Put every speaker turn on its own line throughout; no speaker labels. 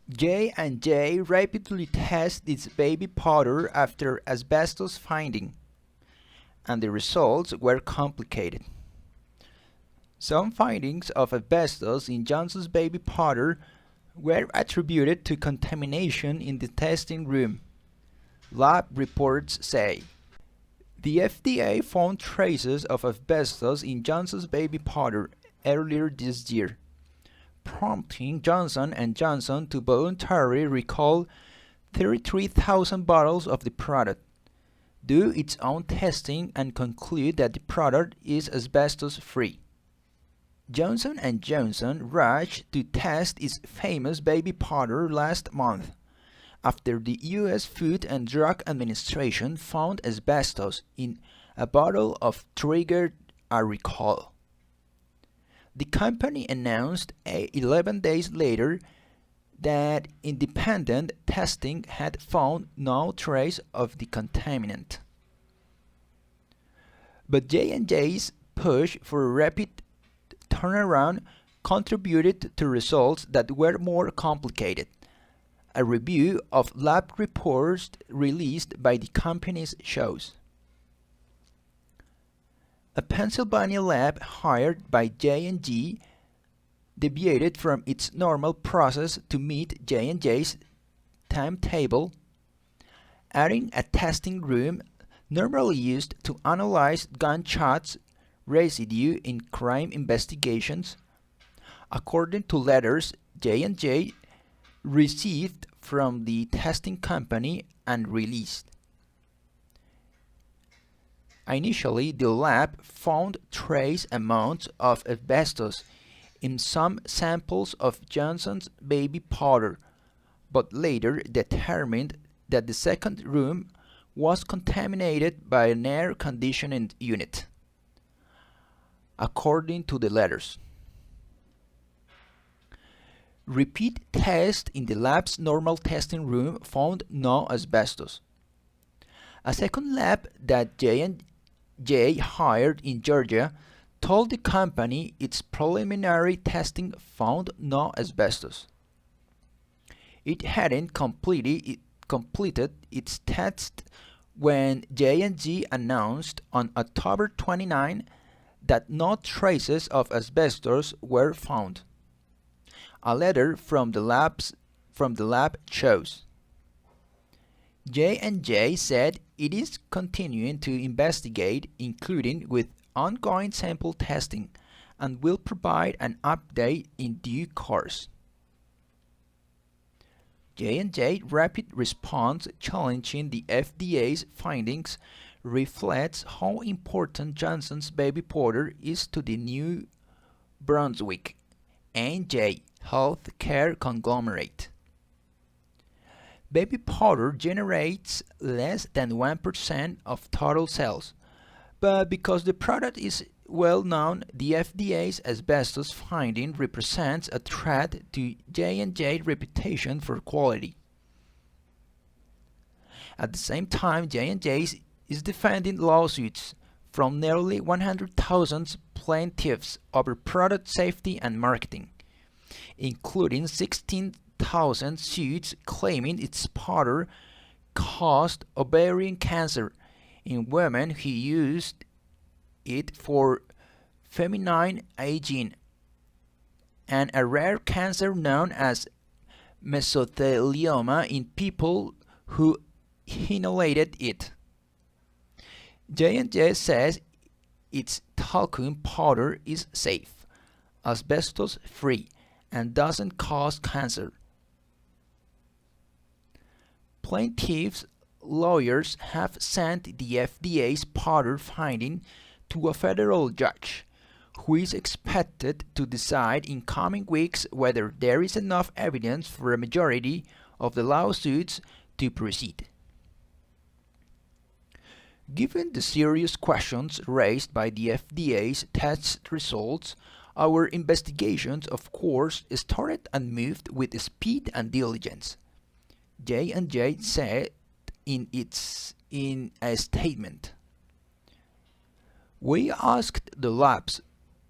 J&J rapidly tested its baby powder after asbestos finding, and the results were complicated. Some findings of asbestos in Johnson's baby powder were attributed to contamination in the testing room, lab reports say. The FDA found traces of asbestos in Johnson's baby powder earlier this year, prompting Johnson & Johnson to voluntarily recall 33,000 bottles of the product, do its own testing and conclude that the product is asbestos-free. Johnson & Johnson rushed to test its famous baby powder last month, after the U.S. Food and Drug Administration found asbestos in a bottle of triggered a recall. The company announced 11 days later that independent testing had found no trace of the contaminant. But J&J's push for a rapid turnaround contributed to results that were more complicated. A review of lab reports released by the company shows. A Pennsylvania lab hired by J&J deviated from its normal process to meet J&J's timetable, adding a testing room normally used to analyze gunshots residue in crime investigations, according to letters J&J received from the testing company and released. Initially, the lab found trace amounts of asbestos in some samples of Johnson's baby powder, but later determined that the second room was contaminated by an air conditioning unit, according to the letters. Repeat tests in the lab's normal testing room found no asbestos. A second lab that J&J hired in Georgia told the company its preliminary testing found no asbestos. It hadn't completed its test when J&J announced on October 29 that no traces of asbestos were found. A letter from the lab shows. J&J said it is continuing to investigate, including with ongoing sample testing, and will provide an update in due course. J&J rapid response challenging the FDA's findings reflects how important Johnson's baby powder is to the New Brunswick N.J. healthcare conglomerate. Baby powder generates less than 1% of total sales, but because the product is well known, the FDA's asbestos finding represents a threat to J&J's reputation for quality. At the same time, J&J is defending lawsuits from nearly 100,000 plaintiffs over product safety and marketing, including 16,000 suits claiming its powder caused ovarian cancer in women who used it for feminine aging, and a rare cancer known as mesothelioma in people who inhalated it. J&J says its talcum powder is safe, asbestos-free, and doesn't cause cancer. Plaintiffs' lawyers have sent the FDA's powder finding to a federal judge, who is expected to decide in coming weeks whether there is enough evidence for a majority of the lawsuits to proceed. Given the serious questions raised by the FDA's test results, our investigations, of course, started and moved with speed and diligence, J&J said in a statement. We asked the labs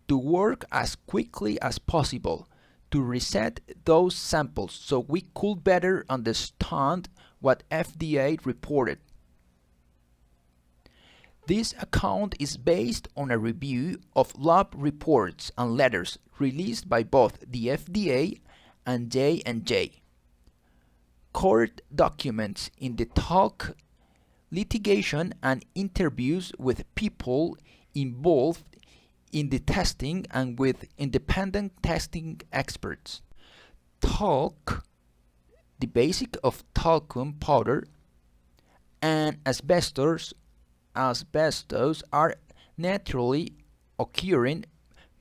to work as quickly as possible to reset those samples so we could better understand what FDA reported. This account is based on a review of lab reports and letters released by both the FDA and J&J, court documents in the talc litigation, and interviews with people involved in the testing and with independent testing experts. Talc, the basic of talcum powder, and asbestos are naturally occurring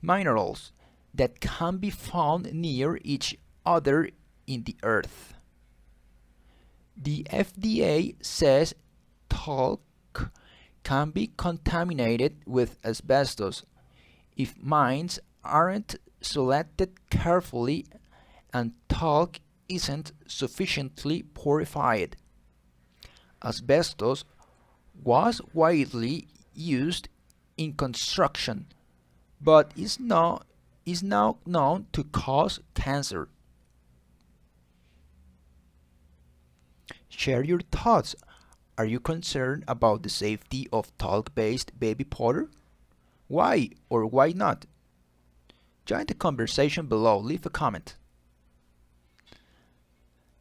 minerals that can be found near each other in the earth. The FDA says talc can be contaminated with asbestos if mines aren't selected carefully and talc isn't sufficiently purified. Asbestos was widely used in construction, but is now known to cause cancer. Share your thoughts. Are you concerned about the safety of talc-based baby powder? Why or why not? Join the conversation below. Leave a comment.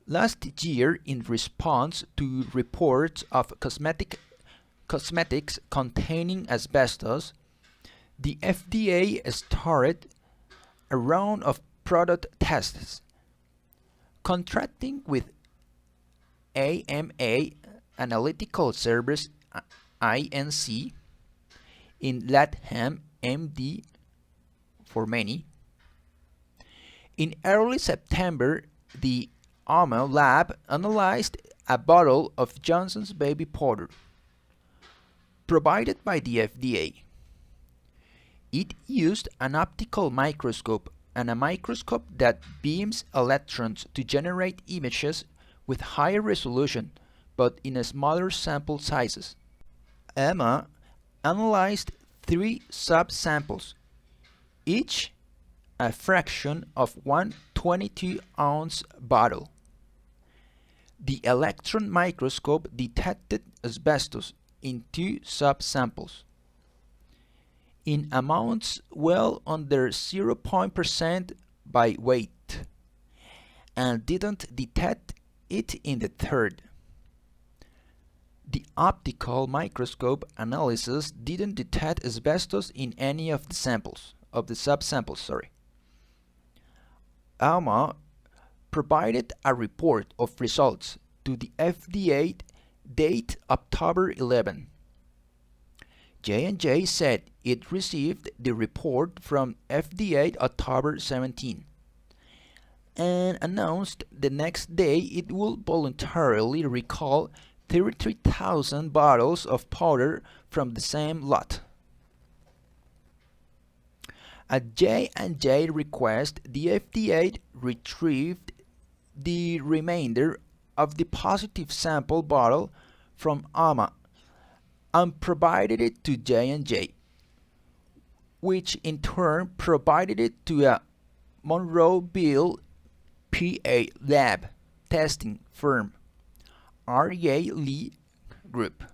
Last year, in response to reports of cosmetics containing asbestos, the FDA started a round of product tests, contracting with AMA Analytical Service Inc. in Latham, MD for many. In early September, the AMA lab analyzed a bottle of Johnson's baby powder provided by the FDA. It used an optical microscope and a microscope that beams electrons to generate images with higher resolution but in smaller sample sizes. AMA analyzed 3 subsamples, each a fraction of one 22-ounce bottle. The electron microscope detected asbestos in 2 subsamples in amounts well under 0% by weight, and didn't detect it in the third. The optical microscope analysis didn't detect asbestos in any of the subsamples. AMA provided a report of results to the FDA date October 11. J&J said it received the report from FDA October 17 and announced the next day it would voluntarily recall 33,000 bottles of powder from the same lot. At J&J request, the FDA retrieved the remainder of the positive sample bottle from AMA and provided it to J&J, which in turn provided it to a Monroeville, PA lab testing firm, R.J. Lee Group.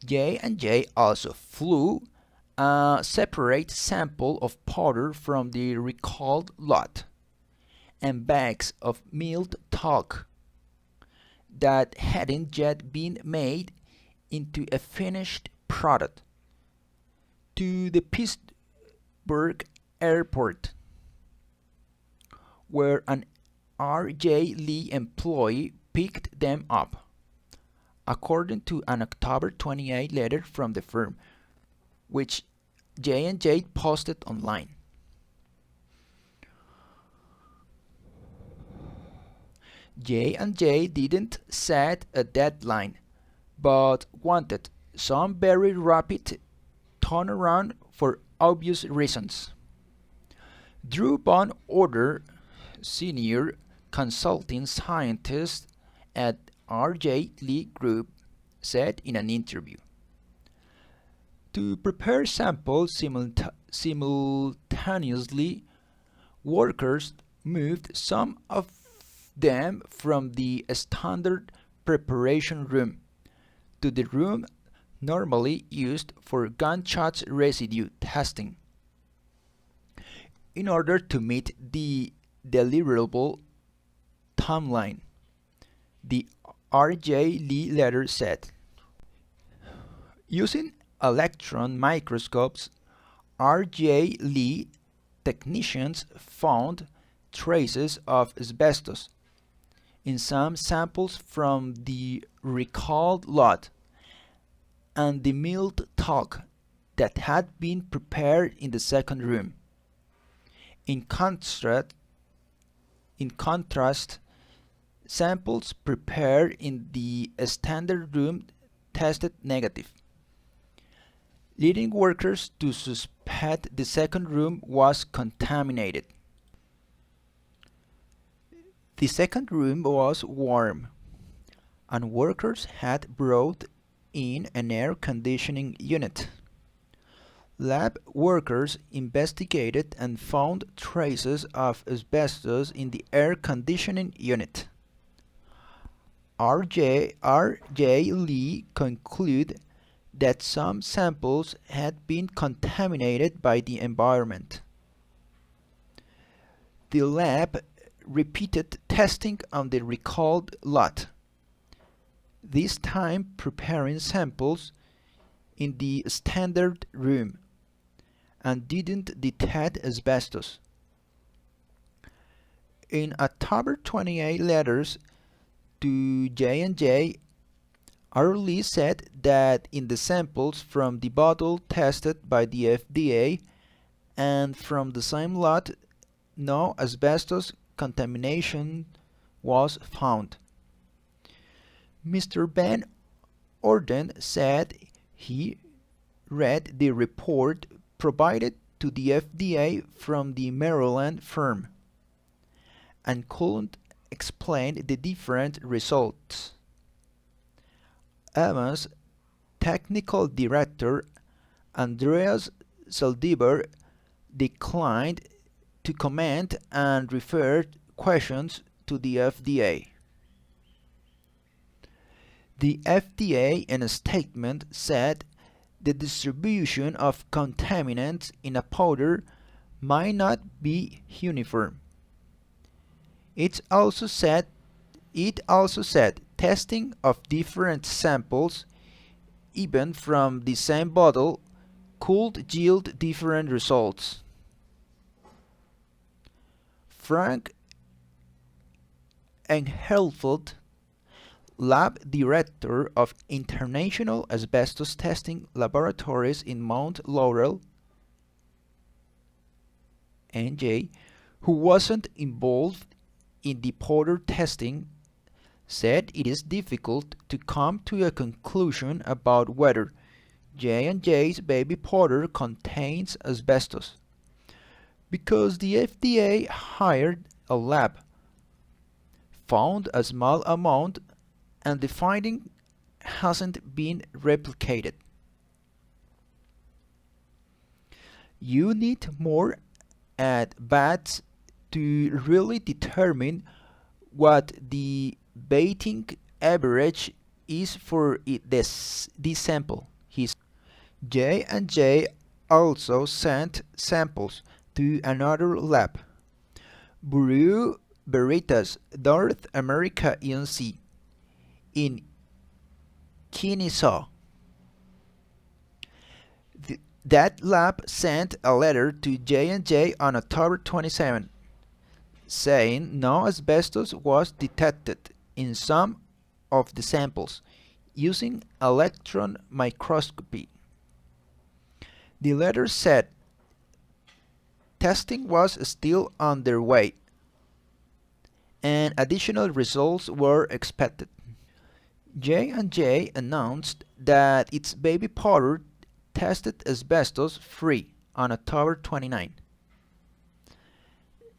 J&J also flew a separate sample of powder from the recalled lot and bags of milled talc that hadn't yet been made into a finished product to the Pittsburgh airport, where an R.J. Lee employee picked them up, according to an October 28 letter from the firm, which J&J posted online. J&J didn't set a deadline, but wanted some very rapid turnaround for obvious reasons. Drew Von Order, senior consulting scientist at R.J. Lee Group, said in an interview, "To prepare samples simultaneously Workers moved some of them from the standard preparation room to the room normally used for gunshot residue testing in order to meet the deliverable timeline. The R.J. Lee letter said. Using electron microscopes, R.J. Lee technicians found traces of asbestos in some samples from the recalled lot and the milled talc that had been prepared in the second room. In contrast, samples prepared in the standard room tested negative, leading workers to suspect the second room was contaminated. The second room was warm, and workers had brought in an air conditioning unit. Lab workers investigated and found traces of asbestos in the air conditioning unit. R.J. Lee concluded that some samples had been contaminated by the environment. The lab repeated testing on the recalled lot, this time preparing samples in the standard room, and didn't detect asbestos. In October 28 letters to J&J, Lee said that in the samples from the bottle tested by the FDA and from the same lot, no asbestos contamination was found. Mr. Van Orden said he read the report provided to the FDA from the Maryland firm and couldn't explain the different results. AMA's technical director, Andreas Saldivar, declined to comment and referred questions to the FDA. The FDA, in a statement, said the distribution of contaminants in a powder might not be uniform. It also said testing of different samples, even from the same bottle, could yield different results. Frank Engelfeld, lab director of International Asbestos Testing Laboratories in Mount Laurel, NJ, who wasn't involved in the powder testing, said it is difficult to come to a conclusion about whether J&J's baby powder contains asbestos, because the FDA hired a lab, found a small amount, and the finding hasn't been replicated. You need more at-bats to really determine what the batting average is for this sample. J&J also sent samples to another lab, Bureau Veritas North America Inc. in Kennesaw. That lab sent a letter to J&J on October 27, saying no asbestos was detected in some of the samples using electron microscopy. The letter said testing was still underway and additional results were expected. J&J announced that its baby powder tested asbestos-free on October 29.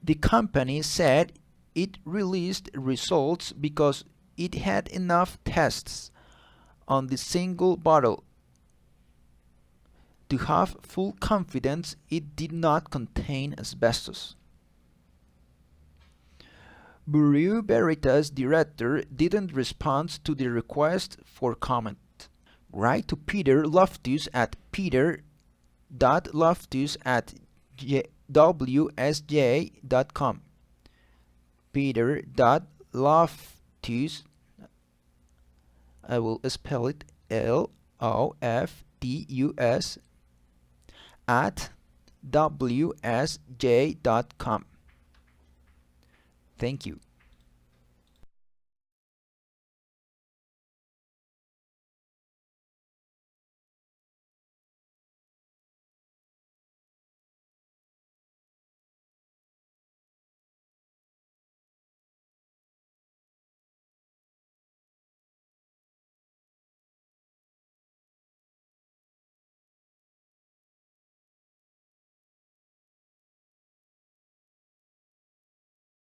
The company said it released results because it had enough tests on the single bottle to have full confidence it did not contain asbestos. Bureau Veritas director didn't respond to the request for comment. Write to Peter Loftus at peter.loftus@wsj.com. Peter.loftus, I will spell it Loftus, at wsj.com. Thank you.